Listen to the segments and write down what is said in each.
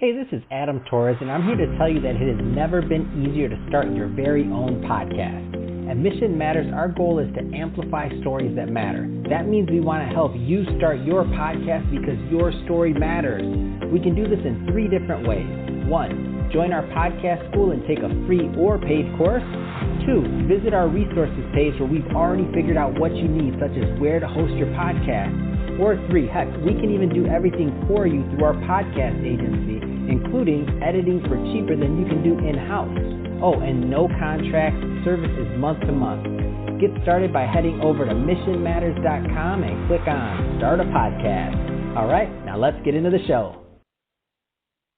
Hey, this is Adam Torres, and I'm here to tell you that it has never been easier to start your very own podcast. At Mission Matters, our goal is to amplify stories that matter. That means we want to help you start your podcast because your story matters. We can do this in 3 different ways. 1, join our podcast school and take a free or paid course. 2, visit our resources page where we've already figured out what you need, such as where to host your podcast. Or 3, heck, we can even do everything for you through our podcast agency, including editing for cheaper than you can do in-house. Oh, and no contracts, service is month to month. Get started by heading over to missionmatters.com and click on Start a Podcast. All right, now let's get into the show.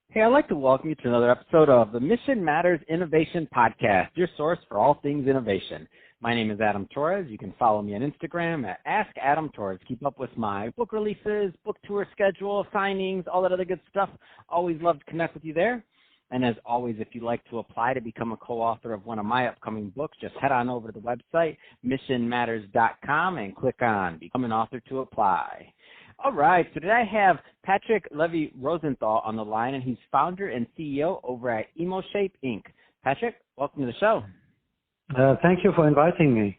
Hey, I'd like to welcome you to another episode of the Mission Matters Innovation Podcast, your source for all things innovation. My name is Adam Torres. You can follow me on Instagram at AskAdamTorres. Keep up with my book releases, book tour schedule, signings, all that other good stuff. Always love to connect with you there. And as always, if you'd like to apply to become a co-author of one of my upcoming books, just head on over to the website, missionmatters.com, and click on Become an Author to apply. All right, so today I have Patrick Levy-Rosenthal on the line, and he's founder and CEO over at Emoshape Inc. Patrick, welcome to the show. Thank you for inviting me.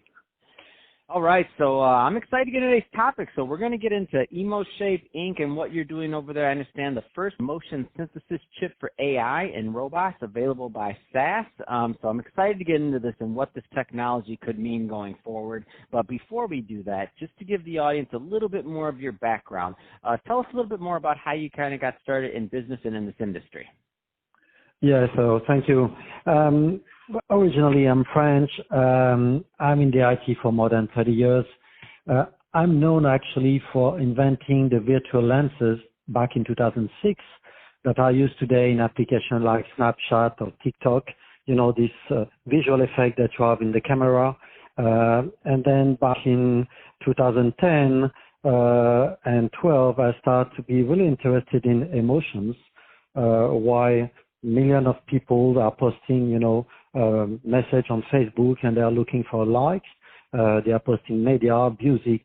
All right, so I'm excited to get into today's topic. So we're going to get into Emoshape Inc. and what you're doing over there. I understand the first motion synthesis chip for AI and robots available by SAS. So I'm excited to get into this and what this technology could mean going forward. But before we do that, just to give the audience a little bit more of your background, tell us a little bit more about how you kind of got started in business and in this industry. Yeah, so thank you. Originally, I'm French. I'm in the IT for more than 30 years. I'm known actually for inventing the virtual lenses back in 2006 that are used today in applications like Snapchat or TikTok, this visual effect that you have in the camera. And then back in 2010 and 12, I started to be really interested in emotions, why millions of people are posting, message on Facebook and they are looking for likes. They are posting media, music,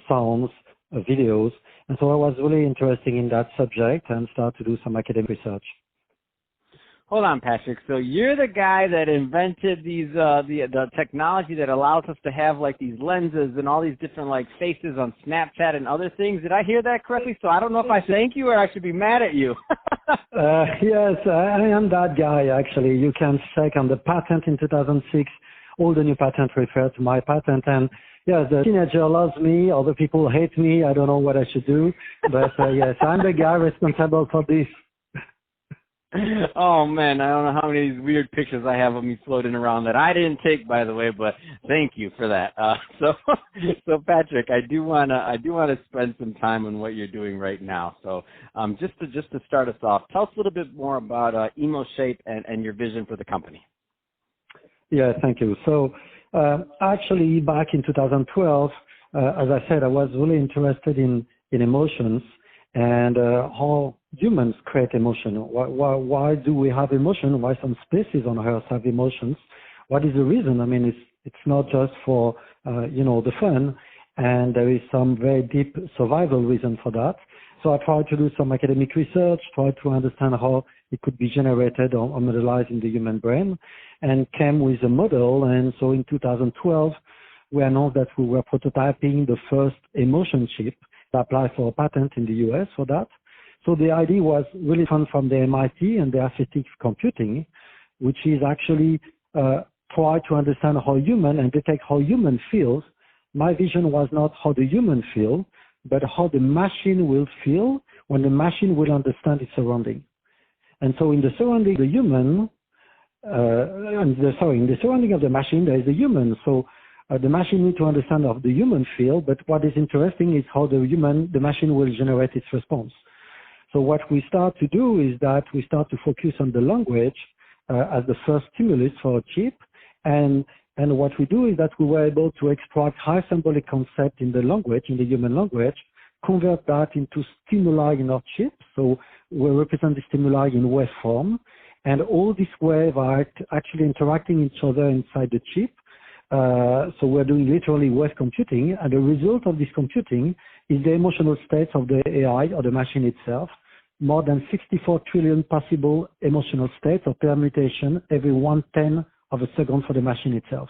sounds, videos. And so I was really interested in that subject and started to do some academic research. Hold on, Patrick. So you're the guy that invented these the technology that allows us to have like these lenses and all these different like faces on Snapchat and other things. Did I hear that correctly? So I don't know if I thank you or I should be mad at you. Yes, I am that guy actually. You can check on the patent in 2006. All the new patents refer to my patent. And yes, the teenager loves me. Other people hate me. I don't know what I should do. But yes, I'm the guy responsible for this. Oh, man, I don't know how many of these weird pictures I have of me floating around that I didn't take, by the way, but thank you for that. So Patrick, I do want to spend some time on what you're doing right now. So just to start us off, tell us a little bit more about Emoshape and your vision for the company. Yeah, thank you. So actually, back in 2012, as I said, I was really interested in emotions and how humans create emotion. Why do we have emotion? Why some species on Earth have emotions? What is the reason? I mean, it's not just for the fun, and there is some very deep survival reason for that. So I tried to do some academic research, tried to understand how it could be generated or modelized in the human brain, and came with a model. And so in 2012, we announced that we were prototyping the first emotion chip. Apply for a patent in the US for that. So the idea was really fun from the MIT and the assistive computing, which is actually try to understand how human and detect how human feels. My vision was not how the human feel, but how the machine will feel when the machine will understand its surrounding. And so in the surrounding of the human, in the surrounding of the machine, there is a human. So the machine needs to understand how the human feel, but what is interesting is how the machine will generate its response. So what we start to do is that we start to focus on the language as the first stimulus for a chip, and what we do is that we were able to extract high symbolic concept in the language, in the human language, convert that into stimuli in our chip. So we represent the stimuli in wave form, and all these waves are actually interacting each other inside the chip. So we're doing literally wave computing, and the result of this computing is the emotional states of the AI or the machine itself. more than 64 trillion possible emotional states or permutation every 1/10 of a second for the machine itself.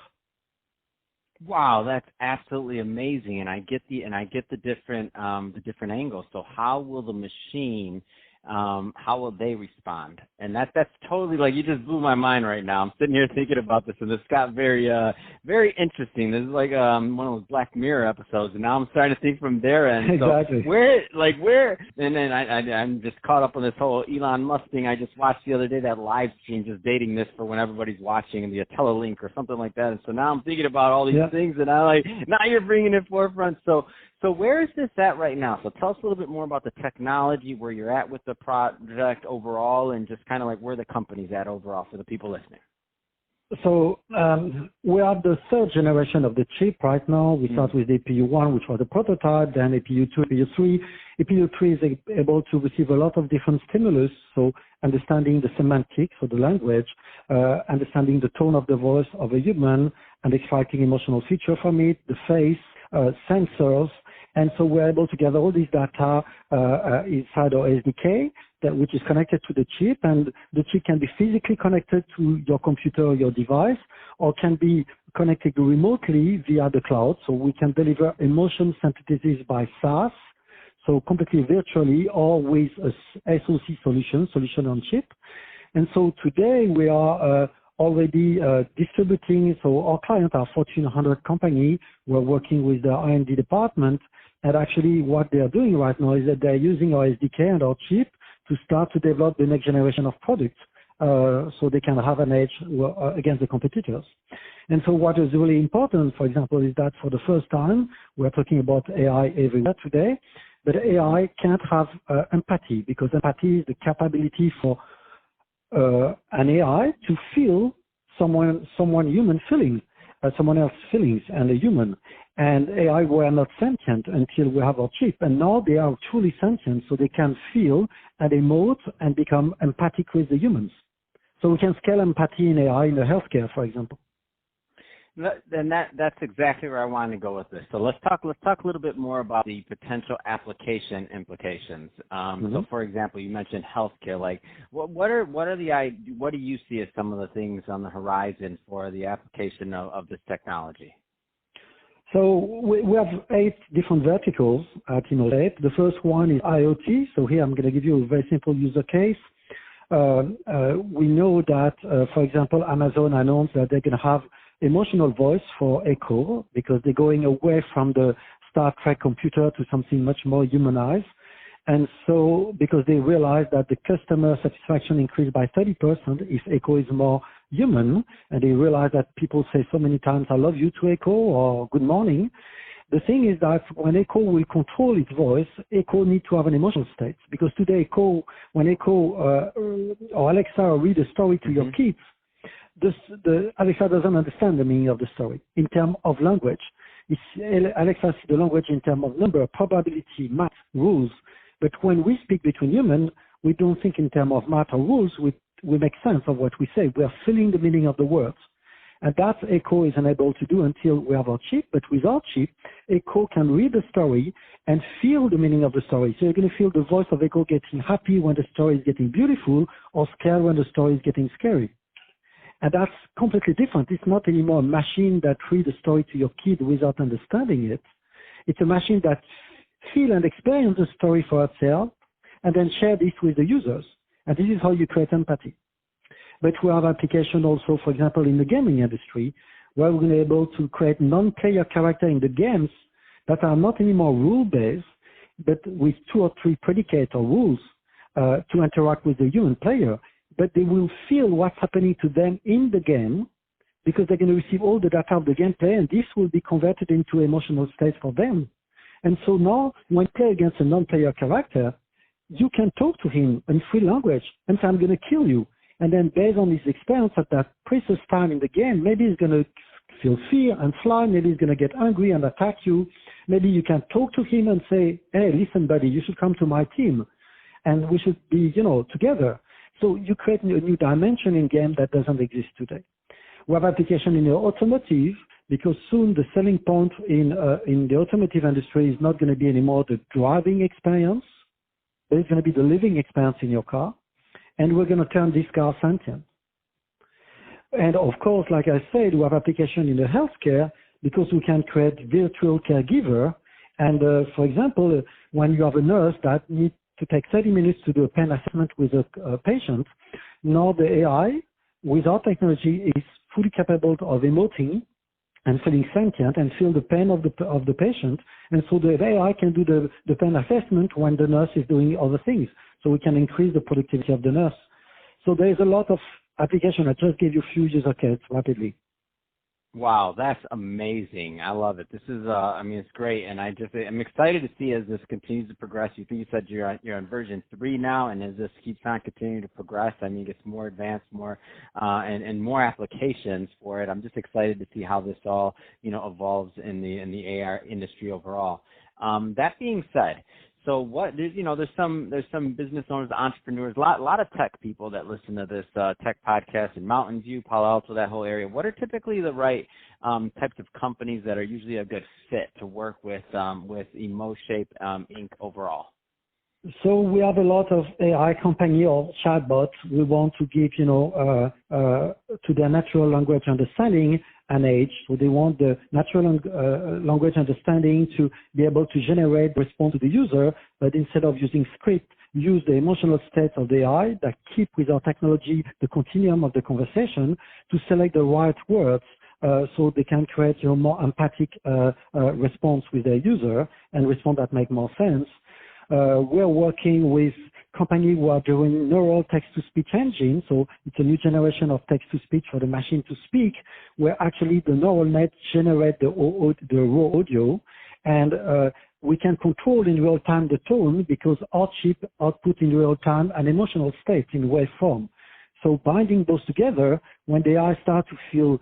Wow, that's absolutely amazing, and I get the different angles. So how will the machine, how will they respond? And that's totally, like, you just blew my mind right now. I'm sitting here thinking about this, and this got very interesting. This is like one of those Black Mirror episodes, and now I'm starting to think from their end. Exactly. So and then I'm just caught up on this whole Elon Musk thing I just watched the other day, that live stream, just dating this for when everybody's watching, and the Telelink or something like that. And so now I'm thinking about all these things, and now you're bringing it forefront. So where is this at right now? So tell us a little bit more about the technology, where you're at with the project overall, and just kind of like where the company's at overall for the people listening. So we are the third generation of the chip right now. We start with APU1, which was the prototype, then APU2, APU3. APU3 is able to receive a lot of different stimulus, so understanding the semantics of the language, understanding the tone of the voice of a human, and extracting emotional feature from it, the face, sensors. And so we're able to gather all this data inside our SDK, which is connected to the chip, and the chip can be physically connected to your computer or your device, or can be connected remotely via the cloud. So we can deliver emotion synthesis by SaaS, so completely virtually, or with a SoC solution on chip. And so today we are already distributing, so our clients are Fortune 100 company. We're working with the R&D department, and actually what they are doing right now is that they're using our SDK and our chip to start to develop the next generation of products, so they can have an edge against the competitors. And so what is really important, for example, is that for the first time, we're talking about AI everywhere today, but AI can't have empathy, because empathy is the capability for an AI to feel someone human feeling, someone else's feelings, and a human. And AI were not sentient until we have our chip, and now they are truly sentient, so they can feel and emote and become empathic with the humans. So we can scale empathy in AI in the healthcare, for example. Then that's exactly where I wanted to go with this. So let's talk a little bit more about the potential application implications. So, for example, you mentioned healthcare. Like, what do you see as some of the things on the horizon for the application of this technology? So we have 8 different verticals at Emoshape. The first one is IoT. So here I'm going to give you a very simple user case. We know that, for example, Amazon announced that they're going to have emotional voice for Echo, because they're going away from the Star Trek computer to something much more humanized. And so, because they realize that the customer satisfaction increased by 30% if Echo is more human, and they realize that people say so many times, I love you to Echo, or good morning. The thing is that when Echo will control its voice, Echo needs to have an emotional state. Because today, Echo, when Echo or Alexa read a story to your kids, the Alexa doesn't understand the meaning of the story in terms of language. Alexa sees the language in terms of number, probability, math, rules. But when we speak between humans, we don't think in terms of math or rules. We make sense of what we say. We are feeling the meaning of the words. And that Echo is unable to do until we have our chip. But with our chip, Echo can read the story and feel the meaning of the story. So you're going to feel the voice of Echo getting happy when the story is getting beautiful, or scared when the story is getting scary. And that's completely different. It's not anymore a machine that reads a story to your kid without understanding it. It's a machine that feel and experience the story for itself, and then share this with the users. And this is how you create empathy. But we have application also, for example, in the gaming industry, where we're going to be able to create non-player character in the games that are not anymore rule-based, but with 2 or 3 predicates or rules to interact with the human player. But they will feel what's happening to them in the game, because they're going to receive all the data of the gameplay, and this will be converted into emotional states for them. And so now, when you play against a non-player character, you can talk to him in free language and say, I'm going to kill you. And then based on his experience at that precise time in the game, maybe he's going to feel fear and fly, maybe he's going to get angry and attack you. Maybe you can talk to him and say, hey, listen, buddy, you should come to my team, and we should be, together. So you create a new dimension in game that doesn't exist today. We have application in the automotive, because soon the selling point in the automotive industry is not going to be anymore the driving experience, but it's going to be the living experience in your car, and we're going to turn this car sentient. And of course, like I said, we have application in the healthcare because we can create virtual caregiver. And for example, when you have a nurse that needs to take 30 minutes to do a pain assessment with a patient, now the AI, with our technology, is fully capable of emoting and feeling sentient and feel the pain of the patient. And so the AI can do the pain assessment when the nurse is doing other things. So we can increase the productivity of the nurse. So there is a lot of application. I just gave you a few use cases rapidly. Wow, that's amazing. I love it. This is, it's great. And I'm excited to see as this continues to progress. You said you're on version 3 now, and as this keeps on continuing to progress, it gets more advanced, more, and more applications for it. I'm just excited to see how this all, evolves in the AR industry overall. That being said, so there's some business owners, entrepreneurs, a lot of tech people that listen to this tech podcast in Mountain View, Palo Alto, that whole area. What are typically the right types of companies that are usually a good fit to work with Emoshape Inc. overall? So we have a lot of AI company or chatbots. We want to give, to their natural language understanding an age. So they want the natural language understanding to be able to generate response to the user, but instead of using script, use the emotional states of the AI that keep with our technology the continuum of the conversation to select the right words so they can create a more empathic response with their user and response that make more sense. We're working with companies who are doing neural text-to-speech engine. So it's a new generation of text-to-speech for the machine to speak, where actually the neural net generate the raw audio, and we can control in real time the tone because our chip output in real time an emotional state in waveform. So binding those together, when the AI start to feel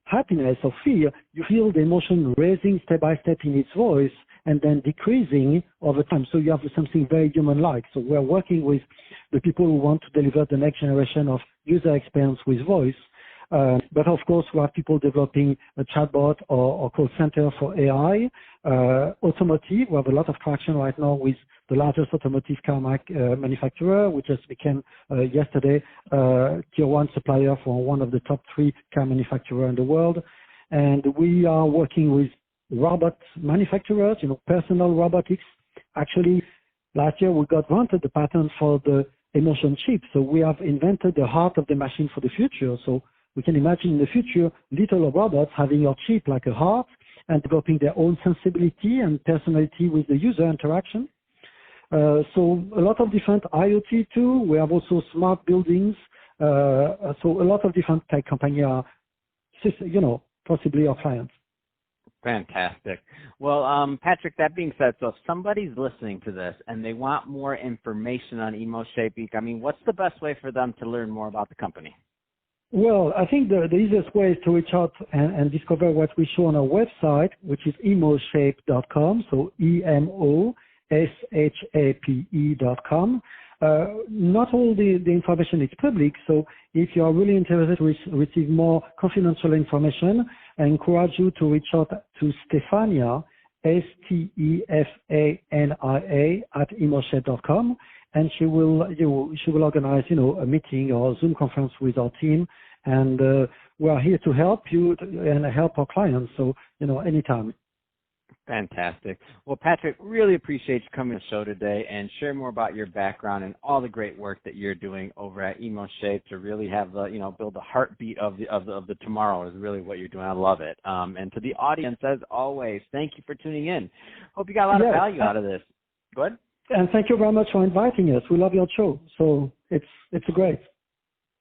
happiness or fear, you feel the emotion raising step by step in its voice and then decreasing over time. So you have something very human-like. So we're working with the people who want to deliver the next generation of user experience with voice. But of course, we have people developing a chatbot or call center for AI. Automotive, we have a lot of traction right now with the largest automotive car manufacturer, which just became yesterday tier 1 supplier for one of the top 3 car manufacturers in the world. And we are working with robot manufacturers, personal robotics. Actually, last year we got granted the patent for the emotion chip. So we have invented the heart of the machine for the future. So we can imagine in the future little robots having a chip like a heart and developing their own sensibility and personality with the user interaction. So a lot of different IoT too. We have also smart buildings. So a lot of different tech companies are, possibly our clients. Fantastic. Well, Patrick, that being said, so if somebody's listening to this and they want more information on Emoshape Inc., what's the best way for them to learn more about the company? Well, I think the easiest way is to reach out and discover what we show on our website, which is emoshape.com, so emoshape.com. Not all the information is public, so if you are really interested to receive more confidential information, I encourage you to reach out to Stefania, Stefania @emoshape.com, and she will organize a meeting or a Zoom conference with our team, and we are here to help you and help our clients. So anytime. Fantastic. Well, Patrick, really appreciate you coming to the show today and share more about your background and all the great work that you're doing over at Emoshape to really have build the heartbeat of the tomorrow is really what you're doing. I love it. And to the audience, as always, thank you for tuning in. Hope you got a lot of value out of this. Go ahead. And thank you very much for inviting us. We love your show, so it's great.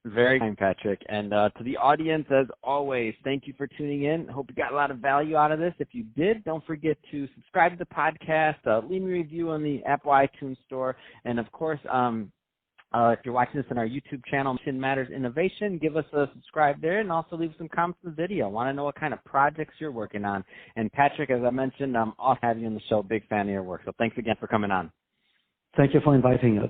Very kind, Patrick. And to the audience, as always, thank you for tuning in. Hope you got a lot of value out of this. If you did, don't forget to subscribe to the podcast, leave me a review on the Apple iTunes Store, and of course, if you're watching this on our YouTube channel, Mission Matters Innovation, give us a subscribe there, and also leave some comments in the video. I want to know what kind of projects you're working on. And Patrick, as I mentioned, I'm off to have you on the show. Big fan of your work. So thanks again for coming on. Thank you for inviting us.